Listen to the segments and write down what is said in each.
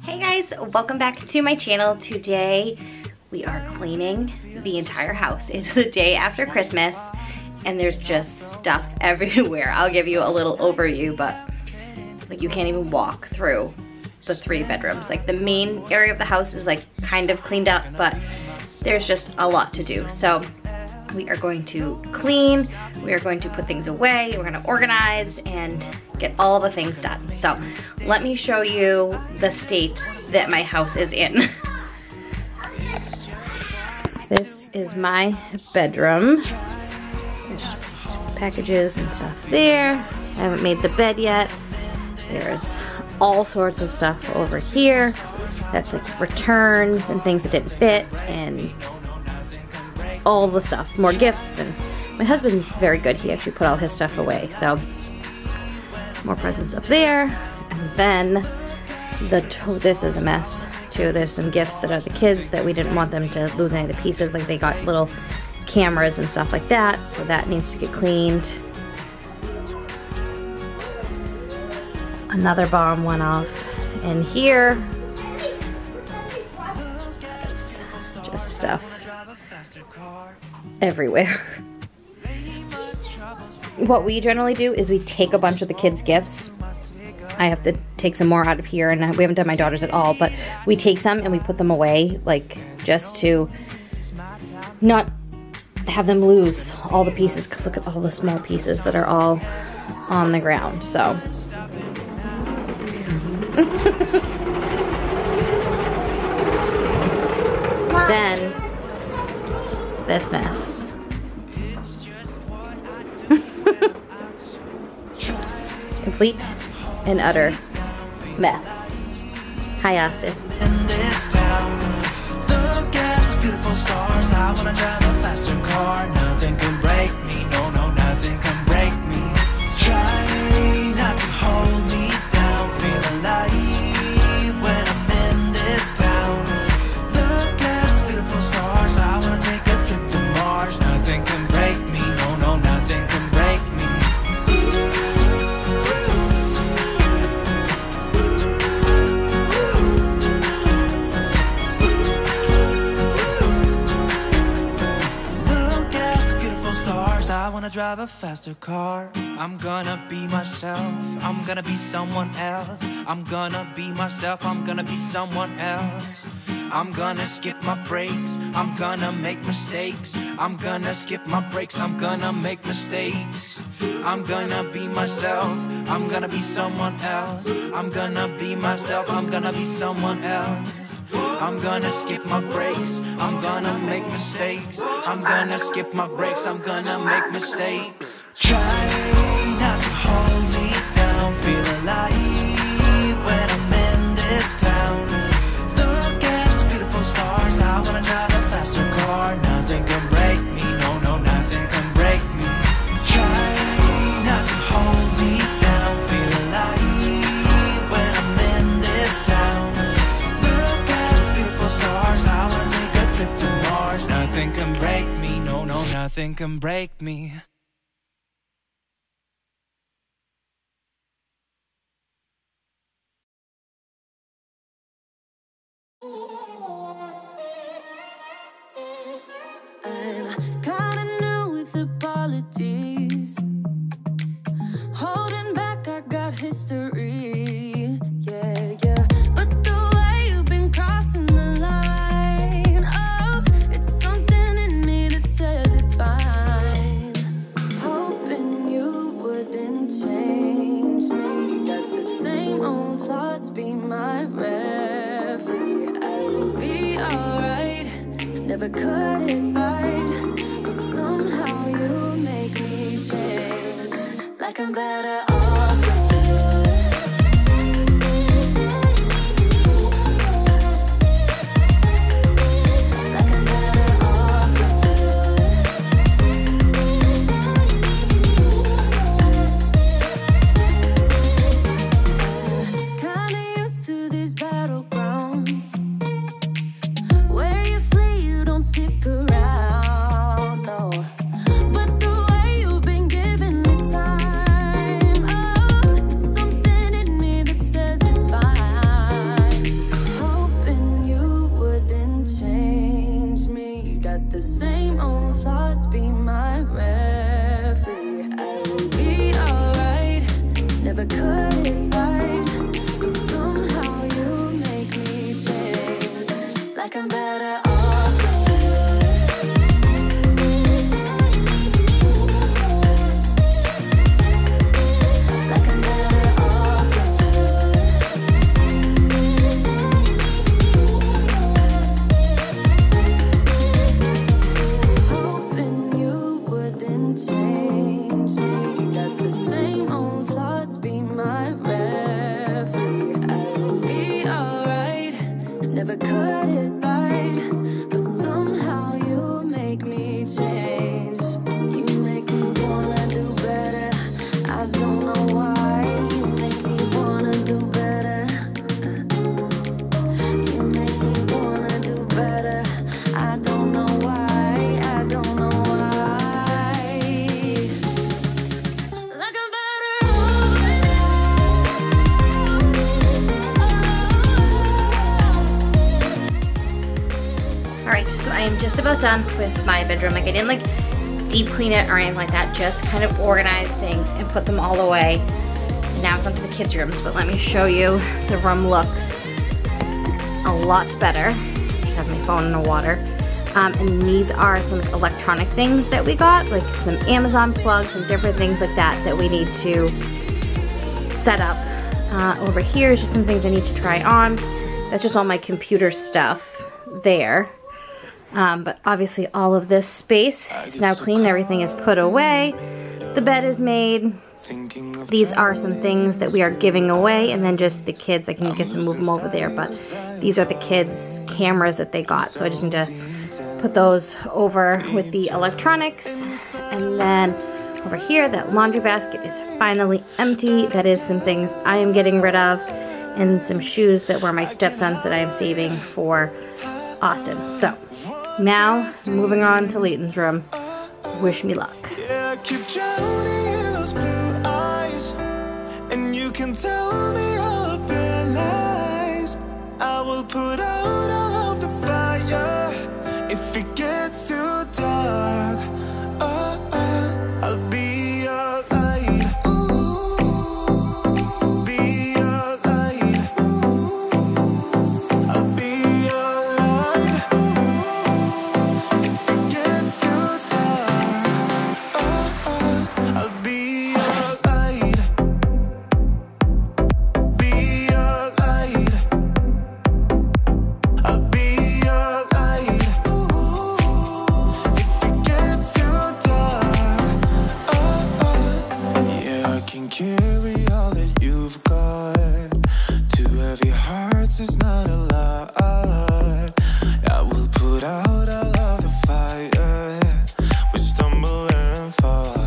Hey guys, welcome back to my channel. Today we are cleaning the entire house. It's the day after Christmas and there's just stuff everywhere. I'll give you a little overview, but like you can't even walk through the 3 bedrooms. Like the main area of the house is like kind of cleaned up, but there's just a lot to do. So we are going to clean, we are going to put things away, we're gonna organize and get all the things done. So let me show you the state that my house is in. This is my bedroom. There's just packages and stuff there. I haven't made the bed yet. There's all sorts of stuff over here. That's like returns and things that didn't fit and all the stuff, more gifts, and my husband's very good. He actually put all his stuff away, so more presents up there. And then this is a mess too. There's some gifts that are the kids that we didn't want them to lose any of the pieces. Like they got little cameras and stuff like that, so that needs to get cleaned. Another bomb went off in here. That's just stuff everywhere. What we generally do is we take a bunch of the kids' gifts. I have to take some more out of here, and we haven't done my daughter's at all, but we take some and we put them away, like just to not have them lose all the pieces, because look at all the small pieces that are all on the ground. So then this mess. Complete and utter mess. Hi, Austin. In this town, look at those beautiful stars. I wanna drive a faster car. Nothing can break me. No, nothing can break me. Try not to hold me down. Feel alive when I'm in this town. Look at those beautiful stars. I wanna take a trip to Mars. Nothing can break me. No, nothing can break me. I wanna drive a faster car. I'm gonna be myself. I'm gonna be someone else. I'm gonna be myself. I'm gonna be someone else. I'm gonna skip my breaks. I'm gonna make mistakes. I'm gonna skip my breaks. I'm gonna make mistakes. I'm gonna be myself. I'm gonna be someone else. I'm gonna be myself. I'm gonna be someone else. I'm gonna skip my breaks. I'm gonna make mistakes. I'm gonna skip my breaks. I'm gonna make mistakes. Try not to hold me down. Feel alive when I'm in this town. Look at those beautiful stars. I wanna drive a faster car. Nothing can break me. No, nothing can break me. Try not to hold me down. Feel alive when I'm in this town. Nothing can break me, no, nothing can break me. I'm kinda new with apologies. Holding back, I got history. Yeah. But the way you've been crossing the line, oh, it's something in me that says it's fine. Hoping you wouldn't change me. Got the same old thoughts, be my referee. I will be alright. Never cut it right, but somehow you make me change. Like I'm better off with you. Like I'm better off with you. Kinda used to these battlegrounds where you flee, you don't stick around, no. But the way you've been giving me time, never cut it right, but somehow you make me change. Like I'm better off with you. Like I'm better off with you. Hoping you wouldn't change me. Got the same old thoughts, be my referee. I will be alright, never cut it right, but somehow you make me change. You make me wanna do better, I don't know why. You make me wanna do better. You make me wanna do better, I don't know why, I don't know why. Like I'm better off with you. Alright, so I am just about done with my bedroom. Like I didn't like deep clean it or anything like that, just kind of organize things and put them all away. Now it's onto the kids' rooms, but let me show you. The room looks a lot better. Just have my phone in the water. And these are some electronic things that we got, like some Amazon plugs and different things like that that we need to set up. Over here is just some things I need to try on. That's just all my computer stuff there. But obviously all of this space is now clean. Everything is put away. The bed is made. These are some things that we are giving away, and then just the kids, I can just move them over there, but these are the kids' cameras that they got, so I just need to put those over with the electronics. And then over here, that laundry basket is finally empty. That is some things I am getting rid of, and some shoes that were my stepson's that I am saving for Austin. So now moving on to Leightons' room. Wish me luck. Yeah, keep drowning in those blue eyes, and you can tell me all of your lies. I will put out all of the fire if it gets too dark. I'll be your light. Be your light. I'll be your light. If it gets too dark, I'll be your light. Be your light. I'll be your light. If it gets too dark, yeah, I can carry all that you've got. Two heavy hearts is not a lot. I will put out all of the fire. We stumble and fall,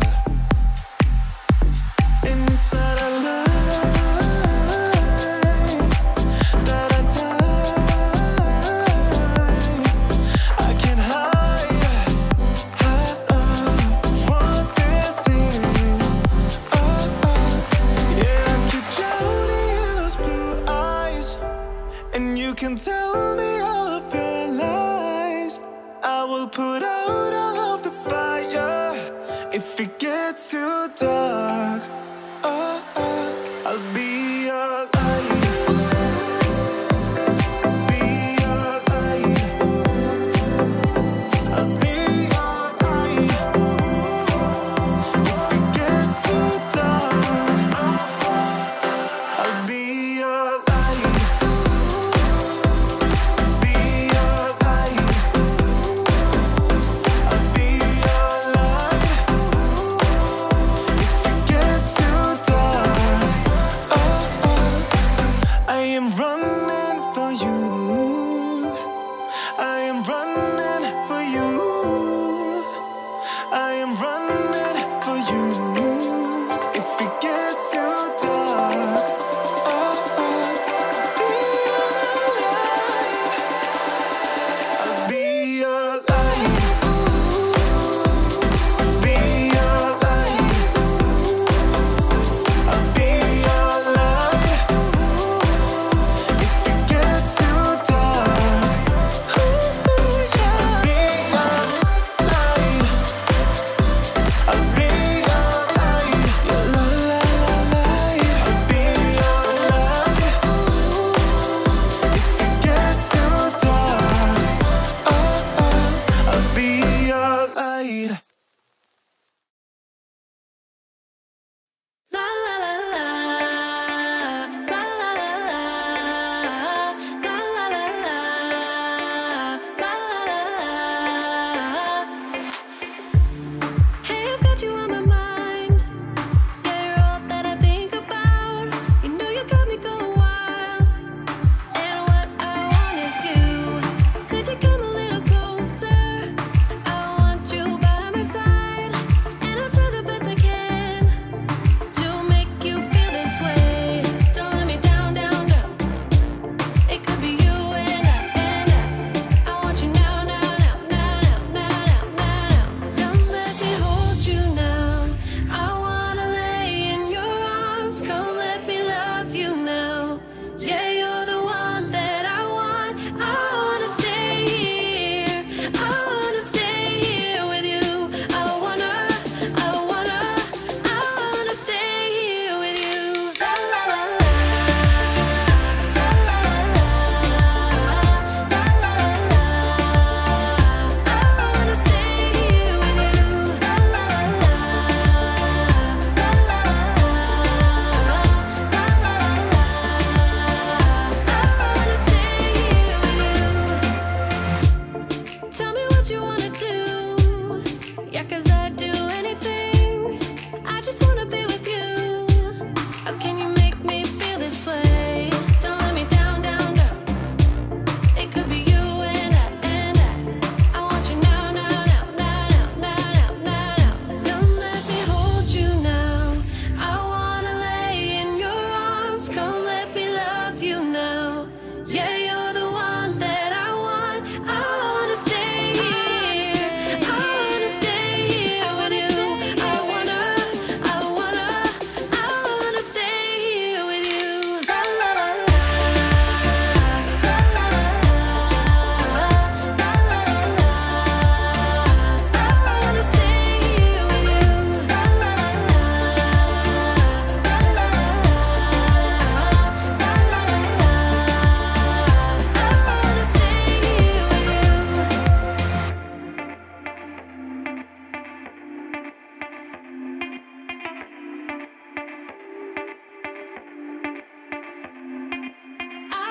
and it's not a lie that I die. I can hide what this is. Yeah, I keep drowning in those blue eyes, and you can tell me all of your lies. I will put out all of the fire if it gets too dark. I'll be your light. Be your light. I'll be your light. If it gets too dark, I'll be your light. Be your light. I'll be your light. If it gets too dark,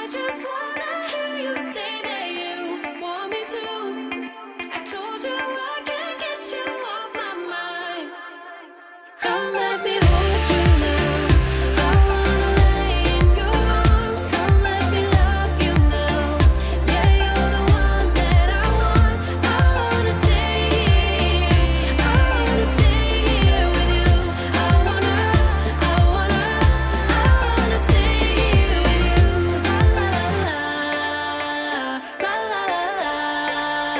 I just wanna hear you say that you want me to. I told you I can't get you off my mind. Come let me hold you now. I wanna lay in your arms. Come let me love you now. Yeah, you're the one that I want. I wanna stay here. I wanna stay here with you. I wanna stay here with you. La la la la la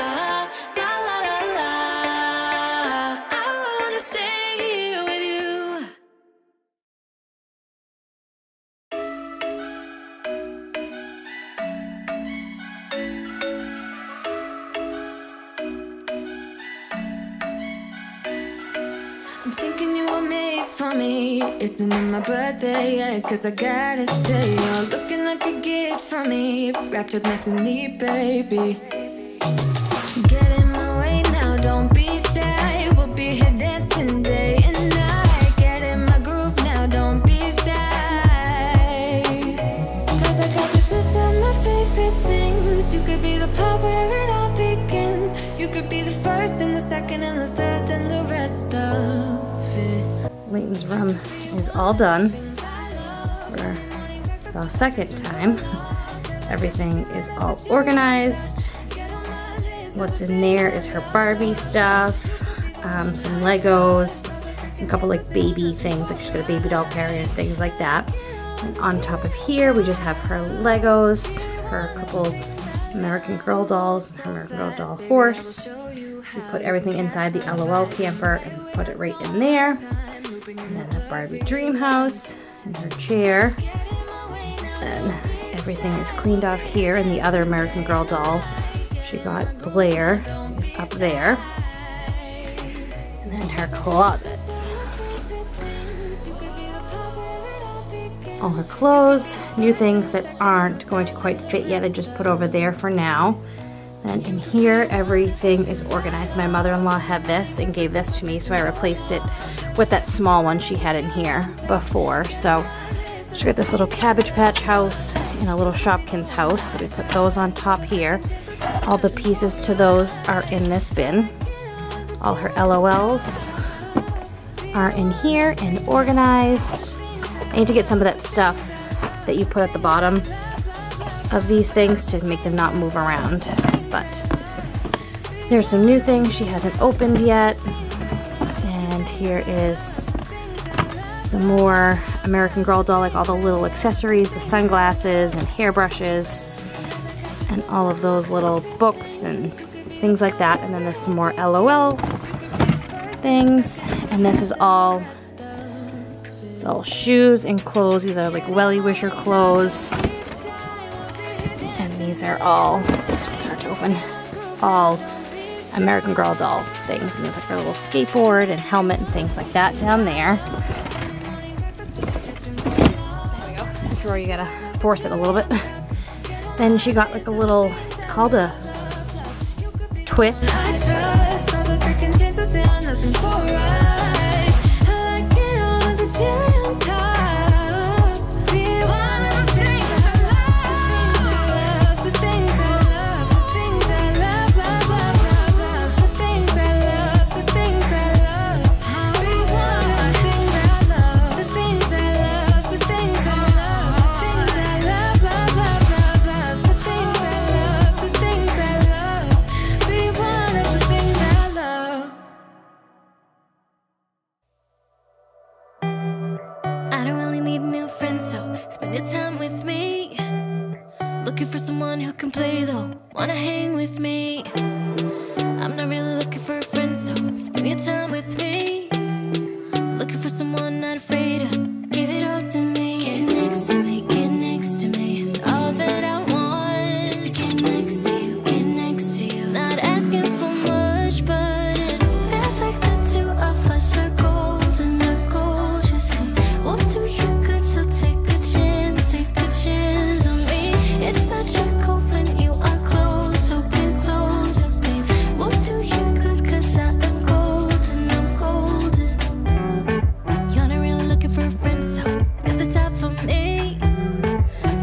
la la la la la. I wanna stay here with you. I'm thinking you were made for me. Isn't it my birthday yet? 'Cause I gotta say, you're looking like a gift for me. Wrapped up nice and neat, baby. Get in my way now, don't be shy. We'll be here dancing day and night. Get in my groove now, don't be shy. 'Cause I got this list of my favorite things. You could be the part where it all begins. You could be the first and the second and the third and the rest of it. Leightons room is all done for the second time. Everything is all organized. What's in there is her Barbie stuff, some Legos, a couple like baby things, like she's got a baby doll carrier and things like that. And on top of here, we just have her Legos, her couple American Girl dolls, her American Girl doll horse. We put everything inside the LOL camper and put it right in there. And then a Barbie dream house and her chair. And everything is cleaned off here. And the other American Girl doll she got, Blair, is up there. And then her closets. All her clothes, new things that aren't going to quite fit yet, I just put over there for now. And in here, everything is organized. My mother-in-law had this and gave this to me, so I replaced it with that small one she had in here before. So she got this little Cabbage Patch house and a little Shopkins house, so we put those on top here. All the pieces to those are in this bin. All her LOLs are in here and organized. I need to get some of that stuff that you put at the bottom of these things to make them not move around. But there's some new things she hasn't opened yet. And here is some more American Girl doll, like all the little accessories, the sunglasses and hairbrushes, and all of those little books and things like that. And then there's some more LOL things. And this is all, it's all shoes and clothes. These are like welly wisher clothes. And these are all, this one's hard to open, all American Girl doll things. And there's like a little skateboard and helmet and things like that down there. There we go. The drawer, you gotta force it a little bit. Then she got like a little, it's called a twist. Spend your time with me. Looking for someone who can play though. Wanna hang with me. I'm not really looking for a friend, so spend your time with me. Looking for someone not afraid to give it all to me. Get next to me, get next to me. All that I want is to get next to you, get next to you. Not asking for much, but it feels like the two of us are golden or gold. You see, we'll do you good, so take a chance on me. It's magical when you are close, so get closer, babe. We'll do you good, 'cause I am golden, I'm golden. You're not really looking for a friend, so you're the type for me.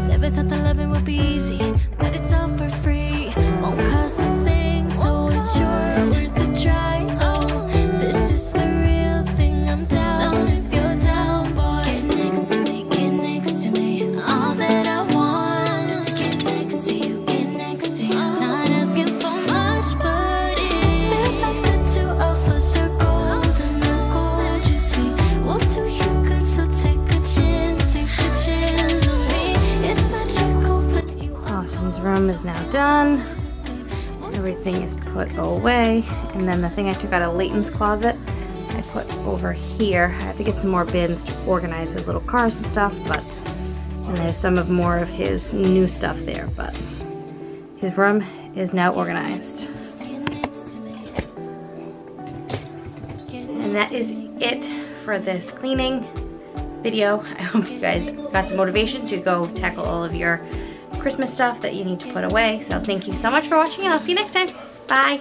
Never thought that loving would be easy, but it's all for free. Won't cost a thing, so it's yours, worth a try. Oh, this is the real thing. I'm down if you're down, boy. Get next to me, get next to me. All that I want is to get next to you, get next to you. Not asking for much, but it feels like the two of us are golden, the gold you see. We'll do you good, so take a chance on me. It's magical when you Austin's room is now done. Everything is put away. And then the thing I took out of Leighton's closet, I put over here. I have to get some more bins to organize his little cars and stuff, and there's some of more of his new stuff there, but his room is now organized. And that is it for this cleaning video. I hope you guys got some motivation to go tackle all of your Christmas stuff that you need to put away. So thank you so much for watching, and I'll see you next time. Bye.